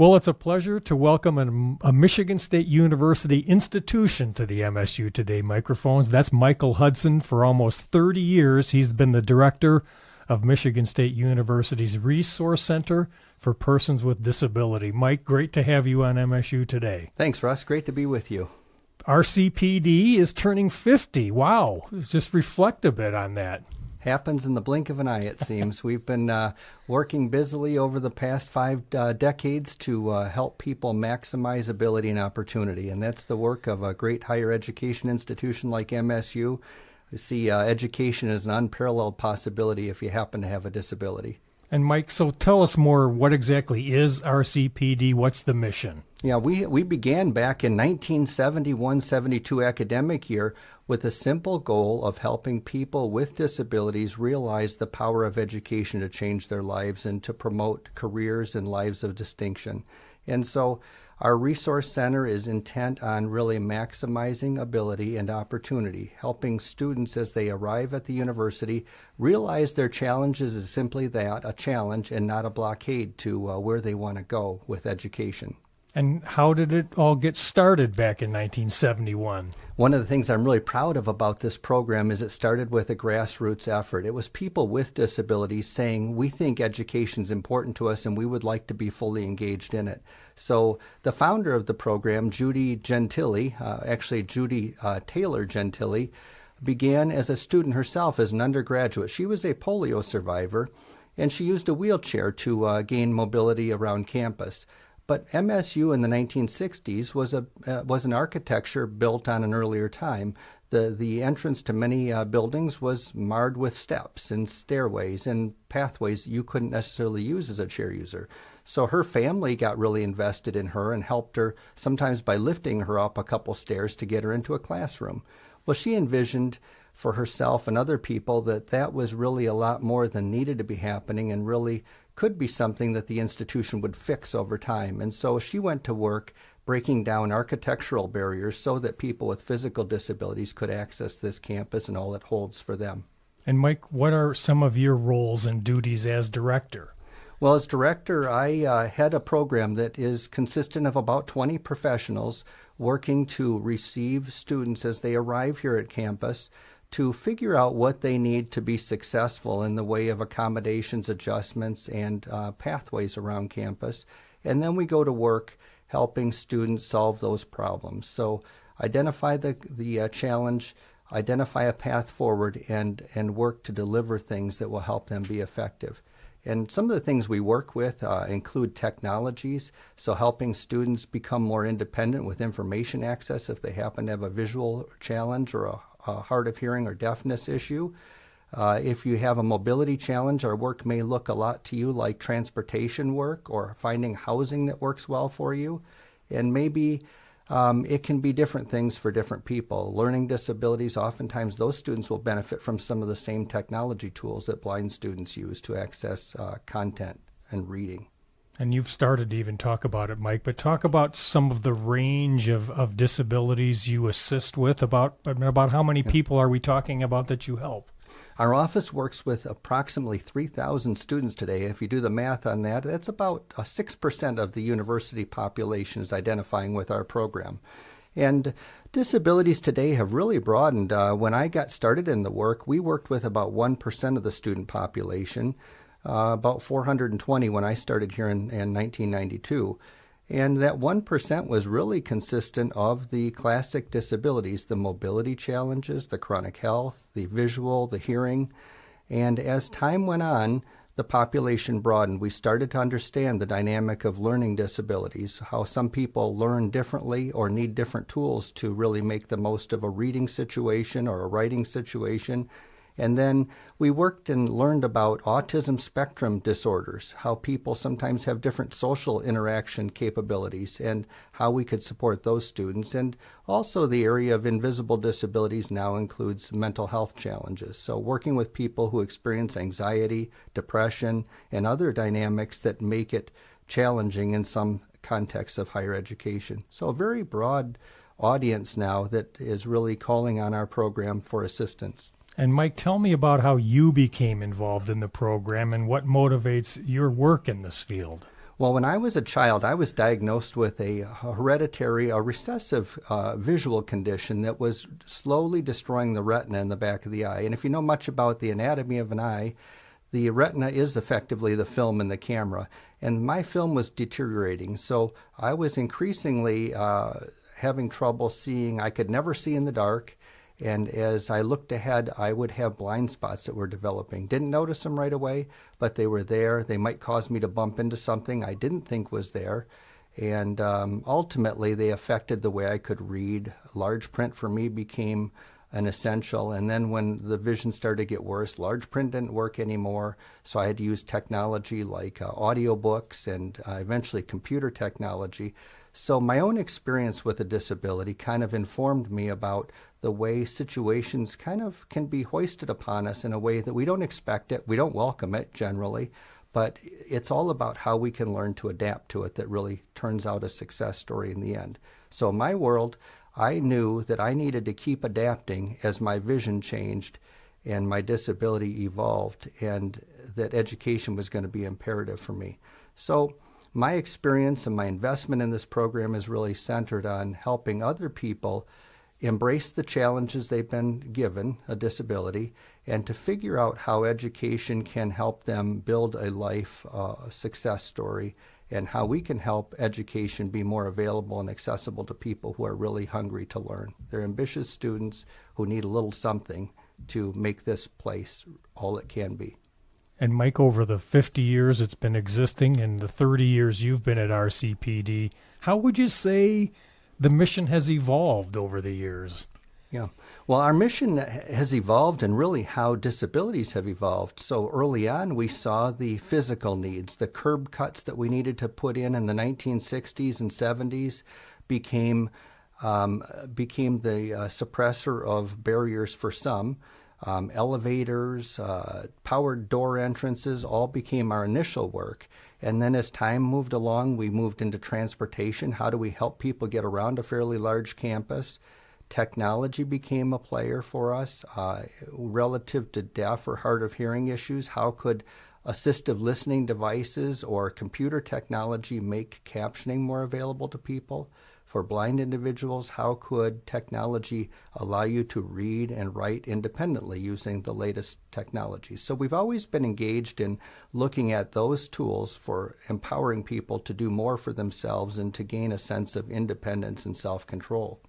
Well, it's a pleasure to welcome a Michigan State University institution to the MSU Today microphones. That's Michael Hudson. For almost 30 years, he's been the director of Michigan State University's Resource Center for Persons with Disability. Mike, great to have you on MSU Today. Thanks, Russ. Great to be with you. Rcpd is turning 50. Wow. Just reflect a bit on that. Happens in the blink of an eye, it seems. We've been working busily over the past 5 decades to help people maximize ability and opportunity, and that's the work of a great higher education institution like MSU. We see education as an unparalleled possibility if you happen to have a disability. And Mike, so tell us more, what exactly is Rcpd? What's the mission? Yeah, we began back in 1971-72 academic year with a simple goal of helping people with disabilities realize the power of education to change their lives and to promote careers and lives of distinction. And so our Resource Center is intent on really maximizing ability and opportunity, helping students as they arrive at the university realize their challenges is simply that, a challenge and not a blockade to where they want to go with education. And how did it all get started back in 1971? One of the things I'm really proud of about this program is it started with a grassroots effort. It was people with disabilities saying, we think education is important to us and we would like to be fully engaged in it. So the founder of the program, Judy Gentilly, Judy Taylor Gentilly, began as a student herself as an undergraduate. She was a polio survivor and she used a wheelchair to gain mobility around campus. But MSU in the 1960s was an architecture built on an earlier time. The entrance to many buildings was marred with steps and stairways and pathways you couldn't necessarily use as a chair user. So her family got really invested in her and helped her, sometimes by lifting her up a couple stairs to get her into a classroom. Well, she envisioned for herself and other people that was really a lot more than needed to be happening and really could be something that the institution would fix over time. And so she went to work breaking down architectural barriers so that people with physical disabilities could access this campus and all it holds for them. And Mike, what are some of your roles and duties as director? Well, as director, I head a program that is consistent of about 20 professionals working to receive students as they arrive here at campus to figure out what they need to be successful in the way of accommodations, adjustments, and pathways around campus. And then we go to work helping students solve those problems. So identify the challenge, identify a path forward, and work to deliver things that will help them be effective. And some of the things we work with include technologies, so helping students become more independent with information access if they happen to have a visual challenge or a hard of hearing or deafness issue. If you have a mobility challenge, our work may look a lot to you like transportation work or finding housing that works well for you. And maybe it can be different things for different people. Learning disabilities, oftentimes those students will benefit from some of the same technology tools that blind students use to access content and reading. And you've started to even talk about it, Mike, but talk about some of the range of disabilities you assist with. About how many people are we talking about that you help? Our office works with approximately 3,000 students today. If you do the math on that, that's about 6% of the university population is identifying with our program. And disabilities today have really broadened. When I got started in the work, we worked with about 1% of the student population. About 420 when I started here in 1992. And that 1% was really consistent of the classic disabilities, the mobility challenges, the chronic health, the visual, the hearing. And as time went on, the population broadened. We started to understand the dynamic of learning disabilities, how some people learn differently or need different tools to really make the most of a reading situation or a writing situation. And then we worked and learned about autism spectrum disorders, how people sometimes have different social interaction capabilities and how we could support those students. And also the area of invisible disabilities now includes mental health challenges. So working with people who experience anxiety, depression, and other dynamics that make it challenging in some contexts of higher education. So a very broad audience now that is really calling on our program for assistance. And Mike, tell me about how you became involved in the program and what motivates your work in this field. Well, when I was a child, I was diagnosed with a recessive visual condition that was slowly destroying the retina in the back of the eye. And if you know much about the anatomy of an eye, the retina is effectively the film in the camera. And my film was deteriorating, so I was increasingly having trouble seeing. I could never see in the dark. And as I looked ahead, I would have blind spots that were developing. Didn't notice them right away, but they were there. They might cause me to bump into something I didn't think was there. And ultimately, they affected the way I could read. Large print for me became an essential. And then when the vision started to get worse, large print didn't work anymore. So I had to use technology like audiobooks and eventually computer technology. So my own experience with a disability kind of informed me about the way situations kind of can be hoisted upon us in a way that we don't expect it. We don't welcome it generally, but it's all about how we can learn to adapt to it that really turns out a success story in the end. So in my world, I knew that I needed to keep adapting as my vision changed and my disability evolved, and that education was going to be imperative for me. So my experience and my investment in this program is really centered on helping other people embrace the challenges they've been given, a disability, and to figure out how education can help them build a life success story, and how we can help education be more available and accessible to people who are really hungry to learn. They're ambitious students who need a little something to make this place all it can be. And Mike, over the 50 years it's been existing and the 30 years you've been at RCPD, how would you say the mission has evolved over the years? Yeah. Well, our mission has evolved, and really how disabilities have evolved. So early on, we saw the physical needs. The curb cuts that we needed to put in the 1960s and 70s became the suppressor of barriers for some. Elevators, powered door entrances all became our initial work. And then as time moved along, we moved into transportation. How do we help people get around a fairly large campus? Technology became a player for us relative to deaf or hard of hearing issues. How could assistive listening devices or computer technology make captioning more available to people? For blind individuals, how could technology allow you to read and write independently using the latest technology? So we've always been engaged in looking at those tools for empowering people to do more for themselves and to gain a sense of independence and self-control.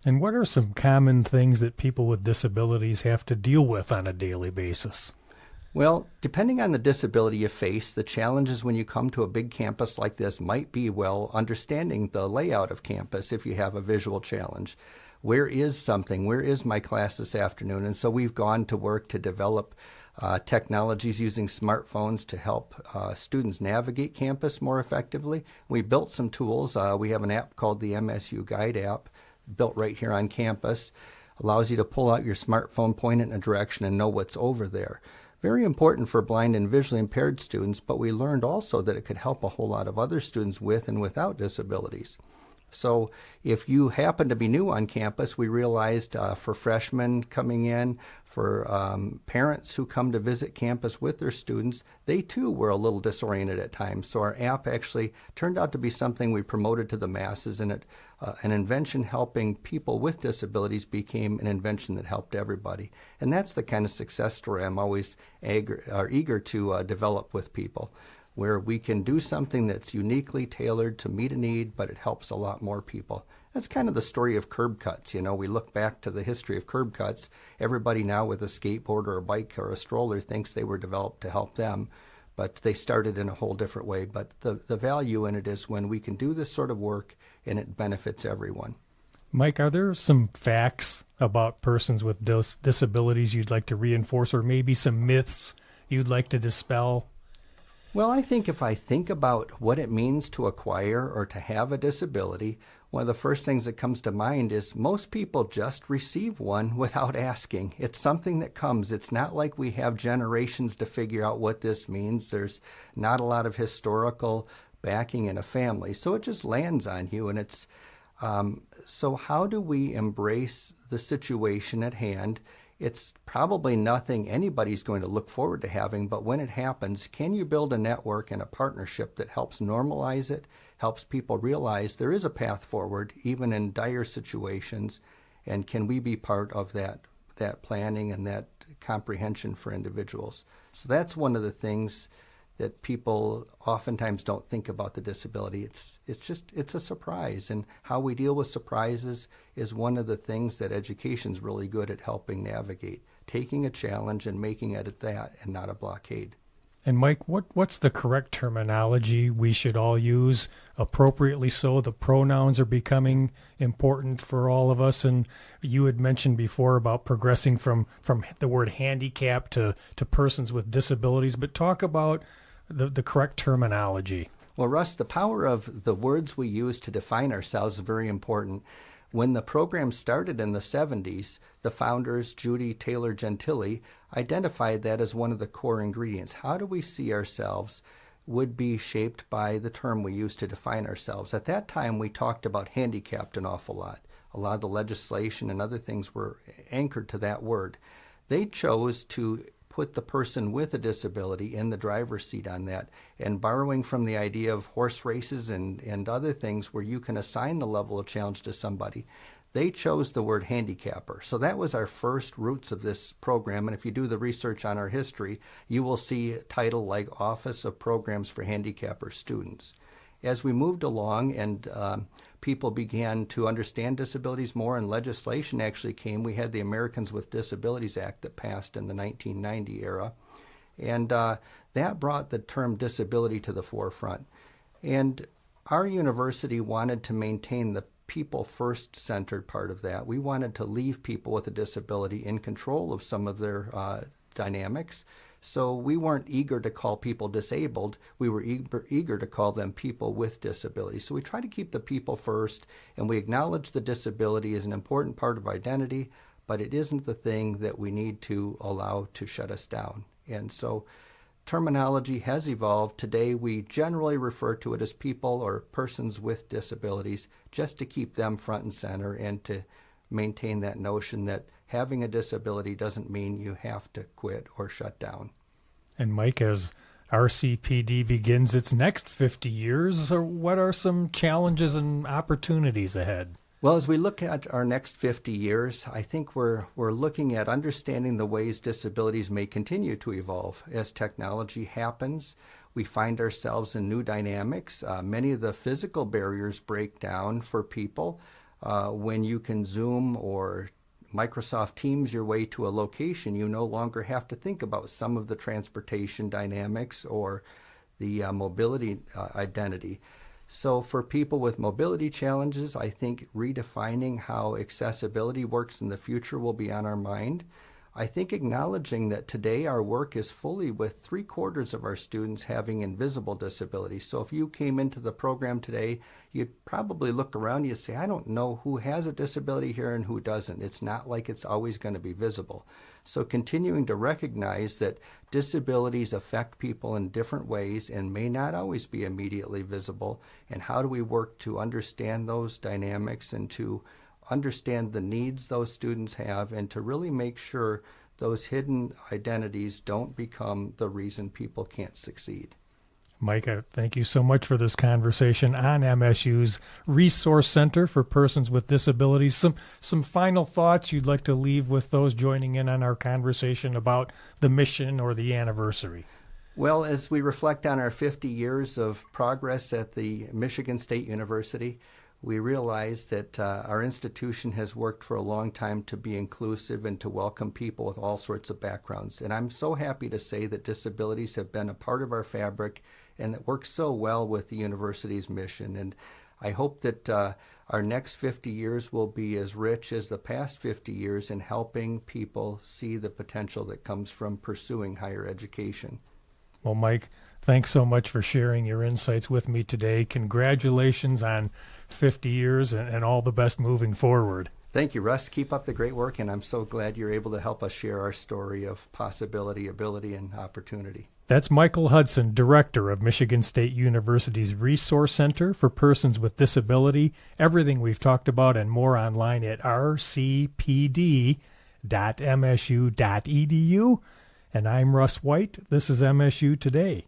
And what are some common things that people with disabilities have to deal with on a daily basis? Well, depending on the disability you face, the challenges when you come to a big campus like this might be, well, understanding the layout of campus if you have a visual challenge. Where is something? Where is my class this afternoon? And so we've gone to work to develop technologies using smartphones to help students navigate campus more effectively. We built some tools. We have an app called the MSU Guide app, built right here on campus. Allows you to pull out your smartphone, point it in a direction, and know what's over there. Very important for blind and visually impaired students, but we learned also that it could help a whole lot of other students with and without disabilities. So if you happen to be new on campus, we realized for freshmen coming in, for parents who come to visit campus with their students, they too were a little disoriented at times. So our app actually turned out to be something we promoted to the masses, and an invention helping people with disabilities became an invention that helped everybody. And that's the kind of success story I'm always eager to develop with people, where we can do something that's uniquely tailored to meet a need, but it helps a lot more people. That's kind of the story of curb cuts. You know, we look back to the history of curb cuts. Everybody now with a skateboard or a bike or a stroller thinks they were developed to help them, but they started in a whole different way. But the value in it is when we can do this sort of work and it benefits everyone. Mike, are there some facts about persons with disabilities you'd like to reinforce, or maybe some myths you'd like to dispel? Well, I think if I think about what it means to acquire or to have a disability, one of the first things that comes to mind is most people just receive one without asking. It's something that comes. It's not like we have generations to figure out what this means. There's not a lot of historical backing in a family, so it just lands on you. And it's so how do we embrace the situation at hand it's probably nothing anybody's going to look forward to having, but when it happens, can you build a network and a partnership that helps normalize it, helps people realize there is a path forward, even in dire situations, and can we be part of that planning and that comprehension for individuals? So that's one of the things that people oftentimes don't think about the disability. It's a surprise, and how we deal with surprises is one of the things that education's really good at helping navigate, taking a challenge and making it that and not a blockade. And Mike, what's the correct terminology we should all use appropriately so? The pronouns are becoming important for all of us. And you had mentioned before about progressing from the word handicap to persons with disabilities, but talk about the correct terminology. Well, Russ, the power of the words we use to define ourselves is very important. When the program started in the 70s, the founders, Judy Gentilly, identified that as one of the core ingredients. How do we see ourselves would be shaped by the term we use to define ourselves. At that time, we talked about handicapped an awful lot. A lot of the legislation and other things were anchored to that word. They chose to put the person with a disability in the driver's seat on that, and borrowing from the idea of horse races and other things where you can assign the level of challenge to somebody, they chose the word handicapper. So that was our first roots of this program, and if you do the research on our history, you will see a title like Office of Programs for Handicapper Students. As we moved along and people began to understand disabilities more and legislation actually came, we had the Americans with Disabilities Act that passed in the 1990 era. And that brought the term disability to the forefront. And our university wanted to maintain the people first centered part of that. We wanted to leave people with a disability in control of some of their dynamics. So we weren't eager to call people disabled. We were eager to call them people with disabilities. So we try to keep the people first, and we acknowledge the disability is an important part of identity, but it isn't the thing that we need to allow to shut us down. And so terminology has evolved. Today we generally refer to it as people or persons with disabilities, just to keep them front and center and to maintain that notion that having a disability doesn't mean you have to quit or shut down. And Mike, as Rcpd begins its next 50 years, what are some challenges and opportunities ahead? Well, as we look at our next 50 years, I think we're looking at understanding the ways disabilities may continue to evolve. As technology happens, we find ourselves in new dynamics. Many of the physical barriers break down for people. When you can Zoom or Microsoft Teams your way to a location, you no longer have to think about some of the transportation dynamics or the mobility identity. So for people with mobility challenges, I think redefining how accessibility works in the future will be on our mind. I think acknowledging that today our work is fully with 3/4 of our students having invisible disabilities. So if you came into the program today, you'd probably look around and you'd say, I don't know who has a disability here and who doesn't. It's not like it's always going to be visible. So continuing to recognize that disabilities affect people in different ways and may not always be immediately visible, and how do we work to understand those dynamics and to understand the needs those students have, and to really make sure those hidden identities don't become the reason people can't succeed. Mike, thank you so much for this conversation on MSU's Resource Center for Persons with Disabilities. Some final thoughts you'd like to leave with those joining in on our conversation about the mission or the anniversary? Well, as we reflect on our 50 years of progress at the Michigan State University, we realize that our institution has worked for a long time to be inclusive and to welcome people with all sorts of backgrounds. And I'm so happy to say that disabilities have been a part of our fabric and it works so well with the university's mission. And I hope that our next 50 years will be as rich as the past 50 years in helping people see the potential that comes from pursuing higher education. Well, Mike, thanks so much for sharing your insights with me today. Congratulations on 50 years and all the best moving forward. Thank you, Russ. Keep up the great work, and I'm so glad you're able to help us share our story of possibility, ability, and opportunity. That's Michael Hudson, Director of Michigan State University's Resource Center for Persons with Disability. Everything we've talked about and more online at rcpd.org. and I'm Russ White. This is MSU Today.